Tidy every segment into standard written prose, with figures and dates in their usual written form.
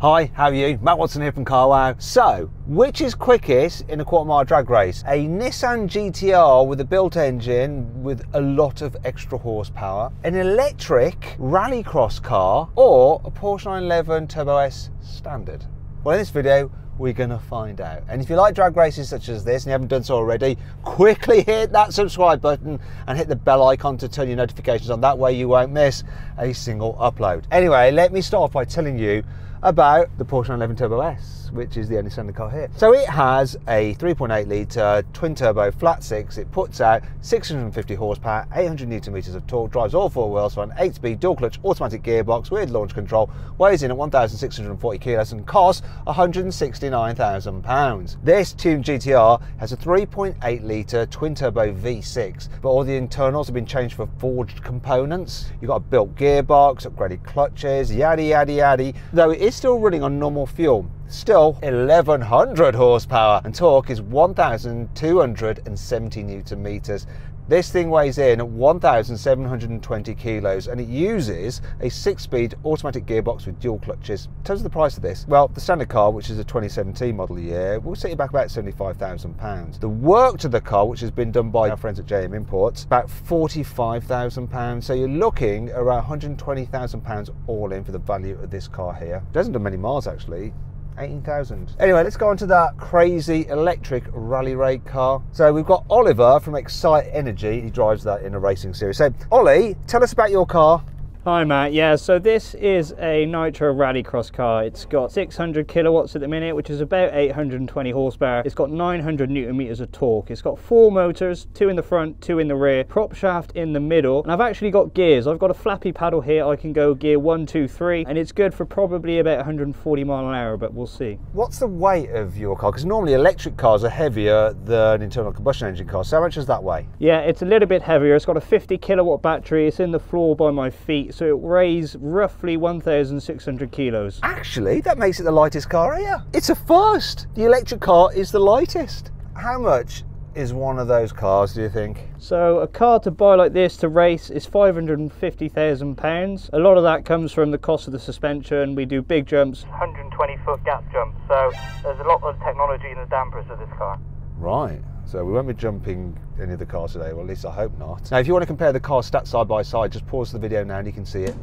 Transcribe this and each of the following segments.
Hi, how are you? Matt Watson here from CarWow. So, which is quickest in a quarter-mile drag race? A Nissan GT-R with a built engine with a lot of extra horsepower, an electric rallycross car, or a Porsche 911 Turbo S Standard? Well, in this video, we're gonna find out. And if you like drag races such as this and you haven't done so already, quickly hit that subscribe button and hit the bell icon to turn your notifications on. That way you won't miss a single upload. Anyway, let me start off by telling you about the Porsche 911 Turbo S, which is the only standard car here. So it has a 3.8 litre twin turbo flat six. It puts out 650 horsepower, 800 Newton meters of torque, drives all four wheels on an 8-speed dual clutch automatic gearbox with launch control, weighs in at 1,640 kilos and costs £169,000. This tuned GTR has a 3.8 litre twin turbo V6, but all the internals have been changed for forged components. You've got a built gearbox, upgraded clutches, yada yada yada, though it is still running on normal fuel. Still 1100 horsepower and torque is 1,270 Newton meters. This thing weighs in at 1,720 kilos and it uses a 6-speed automatic gearbox with dual clutches. In terms of the price of this, well, the standard car, which is a 2017 model year, will set you back about £75,000. The work to the car, which has been done by our friends at JM Imports, about £45,000. So you're looking around £120,000 all in for the value of this car here. It hasn't done many miles actually. 18,000. Anyway, let's go on to that crazy electric rally raid car. So we've got Oliver from Excite Energy. He drives that in a racing series. So Ollie, tell us about your car. Hi Matt, yeah, so this is a Nitro Rallycross car. It's got 600 kilowatts at the minute, which is about 820 horsepower. It's got 900 Newton meters of torque. It's got 4 motors, 2 in the front, 2 in the rear, prop shaft in the middle, and I've actually got gears. I've got a flappy paddle here. I can go gear 1, 2, 3, and it's good for probably about 140 mile an hour, but we'll see. What's the weight of your car? Because normally electric cars are heavier than internal combustion engine cars. So how much does that weigh? Yeah, it's a little bit heavier. It's got a 50 kilowatt battery. It's in the floor by my feet. So it weighs roughly 1,600 kilos. Actually, that makes it the lightest car here. It's a first. The electric car is the lightest. How much is one of those cars, do you think? So a car to buy like this to race is £550,000. A lot of that comes from the cost of the suspension. We do big jumps, 120-foot gap jumps. So there's a lot of technology in the dampers of this car. Right. So we won't be jumping any of the cars today, well at least I hope not. Now if you want to compare the car stats side by side, just pause the video now and you can see it.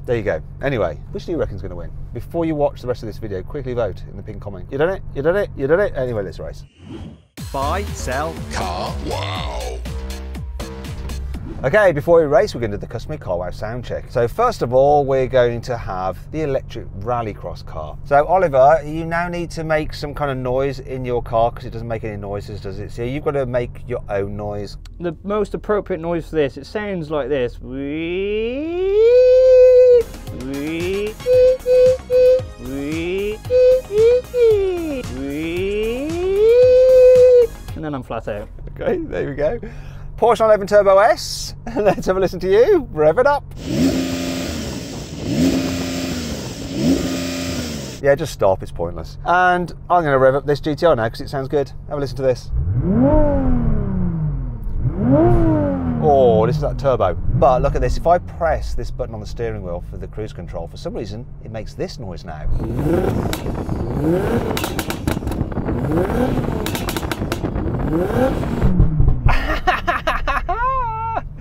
There you go. Anyway, which do you reckon is going to win? Before you watch the rest of this video, quickly vote in the pinned comment. You done it? You done it? You done it? Anyway, let's race. Buy, sell, car, wow. Okay, before we race, we're going to do the customary CarWow sound check. So first of all, we're going to have the electric rallycross car. So Oliver, you now need to make some kind of noise in your car because it doesn't make any noises, does it? So you've got to make your own noise. The most appropriate noise for this, it sounds like this. And then I'm flat out. Okay, there we go. Porsche 911 Turbo S. Let's have a listen to you. Rev it up. Yeah, just stop, it's pointless. And I'm going to rev up this GTR now because it sounds good. Have a listen to this. Oh, this is that turbo. But look at this, if I press this button on the steering wheel for the cruise control, for some reason, it makes this noise now.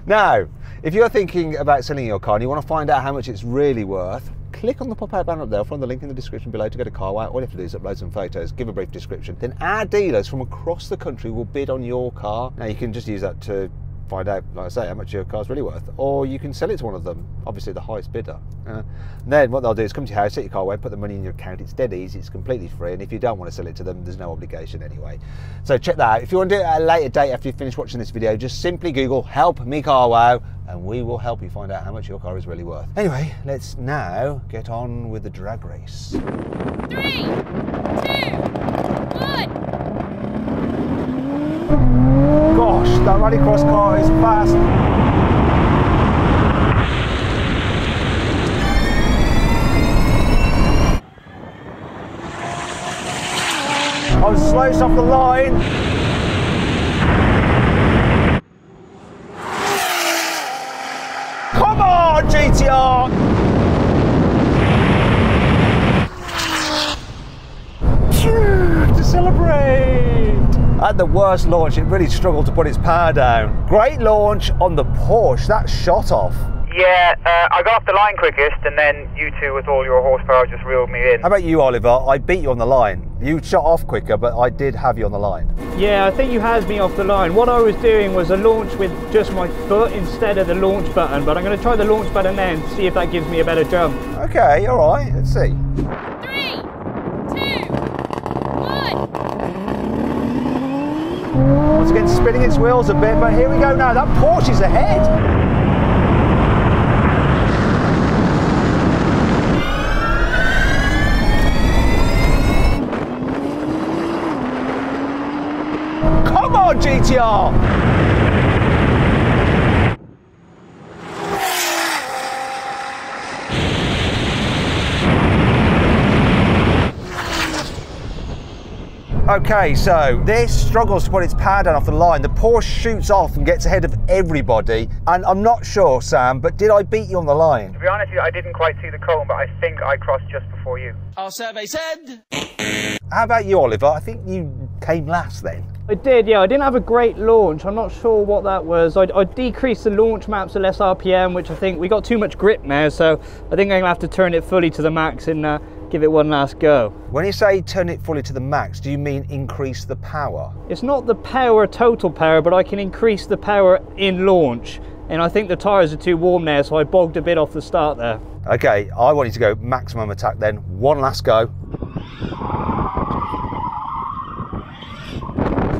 Now, if you're thinking about selling your car and you want to find out how much it's really worth, click on the pop-out banner up there, find the link in the description below to go to CarWow. All you have to do is upload some photos, give a brief description, then our dealers from across the country will bid on your car. Now you can just use that to find out, like I say, how much your car's really worth, or you can sell it to one of them, obviously the highest bidder. Then what they'll do is come to your house, set your car away, put the money in your account. It's dead easy, it's completely free, and if you don't want to sell it to them, there's no obligation anyway. So check that out. If you want to do it at a later date after you finish watching this video, just simply Google "help me CarWow" and we will help you find out how much your car is really worth. Anyway, let's now get on with the drag race. 3, 2, 1. Gosh, that rallycross car is fast. I was slowest off the line. Come on, GTR! At the worst launch, it really struggled to put its power down. Great launch on the Porsche, that shot off. Yeah, I got off the line quickest, and then you two with all your horsepower just reeled me in. How about you, Oliver? I beat you on the line. You shot off quicker, but I did have you on the line. Yeah, I think you had me off the line. What I was doing was a launch with just my foot instead of the launch button, but I'm going to try the launch button then to see if that gives me a better jump. Okay, all right, let's see. 3, 2, 1. Once again, spinning its wheels a bit, but here we go now. That Porsche's ahead. Come on, GTR! Okay, so this struggles to put its power down off the line. The Porsche shoots off and gets ahead of everybody. And I'm not sure, Sam, but did I beat you on the line? To be honest with you, I didn't quite see the cone, but I think I crossed just before you. Our survey said... How about you, Oliver? I think you came last then. I did, yeah. I didn't have a great launch. I'm not sure what that was. I decreased the launch maps to less RPM, which I think we got too much grip now, so I think I'm gonna have to turn it fully to the max and give it one last go. When you say turn it fully to the max, do you mean increase the power? It's not the power, total power, but I can increase the power in launch. And I think the tyres are too warm now, so I bogged a bit off the start there. Okay, I want you to go maximum attack then. One last go.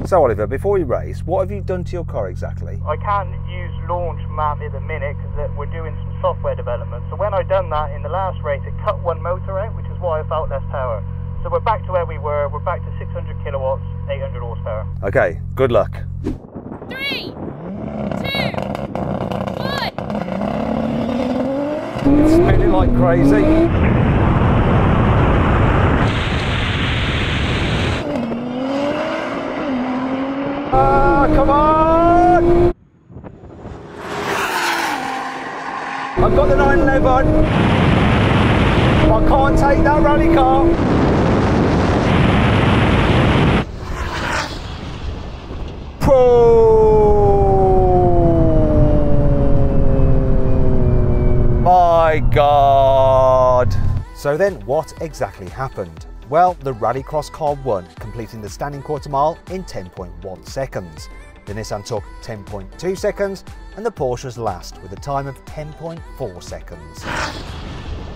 So Oliver, before we race, what have you done to your car exactly? I can't use launch map at the minute because we're doing some software development. So when I done that in the last race, it cut one motor out, which is why I felt less power. So we're back to where we were. We're back to 600 kilowatts, 800 horsepower. Okay, good luck. 3, 2, 1. It's spinning like crazy. Ah, come on! I've got the 911. I can't take that rally car. My God. So then what exactly happened? Well, the Rallycross car won, completing the standing quarter mile in 10.1 seconds. The Nissan took 10.2 seconds and the Porsche was last with a time of 10.4 seconds.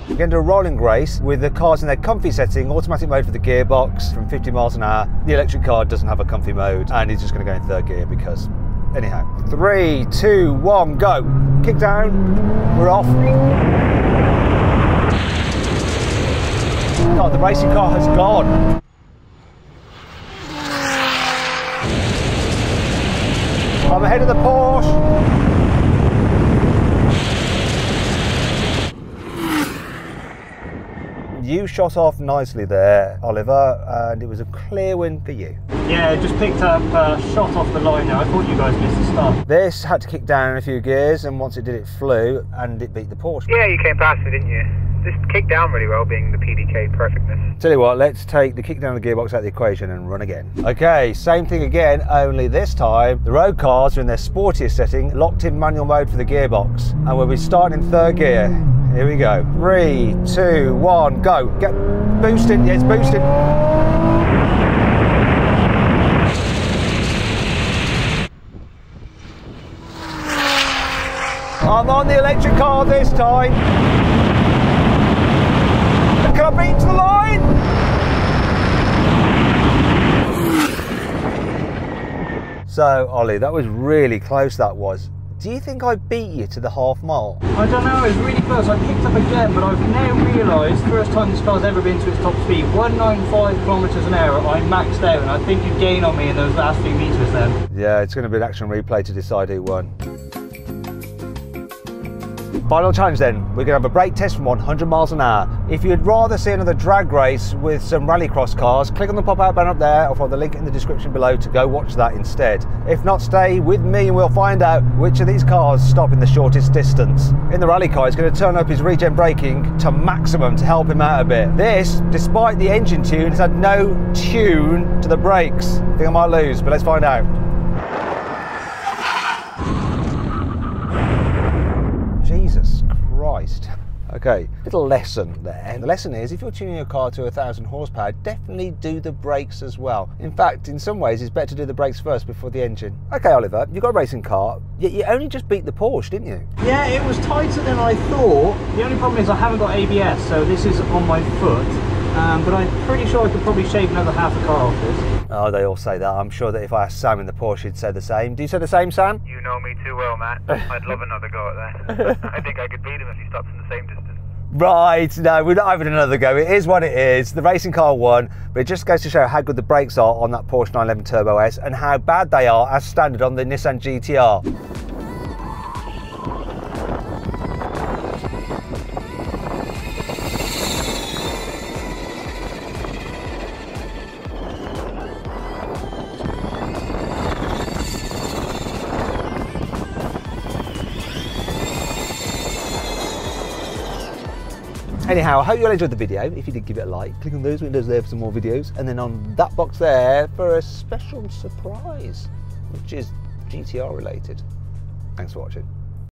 We're going to do a rolling race with the cars in their comfy setting, automatic mode for the gearbox from 50 miles an hour. The electric car doesn't have a comfy mode and it's just going to go in third gear because, anyhow. 3, 2, 1, go. Kick down, we're off. God, the racing car has gone. I'm ahead of the Porsche. You shot off nicely there, Oliver, and it was a clear win for you. Yeah, it just picked up, shot off the line now. I thought you guys missed the start. This had to kick down in a few gears, and once it did, it flew, and it beat the Porsche. Yeah, you came past me, didn't you? Just kicked down really well, being the PDK perfectness. Tell you what, let's take the kick down of the gearbox out of the equation and run again. Okay, same thing again, only this time the road cars are in their sportiest setting, locked in manual mode for the gearbox, and we'll be starting in third gear. Here we go. 3, 2, 1, go. Get boosted. Yeah, it's boosted. I'm on the electric car this time. Can I beat to the line? So, Ollie, that was really close, that was. Do you think I beat you to the half mile? I don't know, it was really close. I picked up again, but I've now realised, first time this car's ever been to its top speed, 195 kilometres an hour, I maxed out, and I think you gained on me in those last few metres then. Yeah, it's going to be an action replay to decide who won. Final challenge then, we're going to have a brake test from 100 miles an hour. If you'd rather see another drag race with some rallycross cars, click on the pop-out banner up there or follow the link in the description below to go watch that instead. If not, stay with me and we'll find out which of these cars stop in the shortest distance. In the rally car, he's going to turn up his regen braking to maximum to help him out a bit. This, despite the engine tune, has had no tune to the brakes. I think I might lose, but let's find out. Jesus Christ. Okay, little lesson there. The lesson is, if you're tuning your car to 1,000 horsepower, definitely do the brakes as well. In fact, in some ways, it's better to do the brakes first before the engine. Okay, Oliver, you've got a racing car, yet you only just beat the Porsche, didn't you? Yeah, it was tighter than I thought. The only problem is I haven't got ABS, so this is on my foot. But I'm pretty sure I could probably shave another half a car off this. Oh, they all say that. I'm sure that if I asked Sam in the Porsche, he'd say the same. Do you say the same, Sam? You know me too well, Matt. I'd love another go at that. I think I could beat him if he stops in the same distance. Right, no, we're not having another go. It is what it is. The racing car won, but it just goes to show how good the brakes are on that Porsche 911 Turbo S and how bad they are as standard on the Nissan GTR. Anyhow, I hope you all enjoyed the video. If you did, give it a like. Click on those windows there for some more videos. And then on that box there for a special surprise, which is GTR related. Thanks for watching.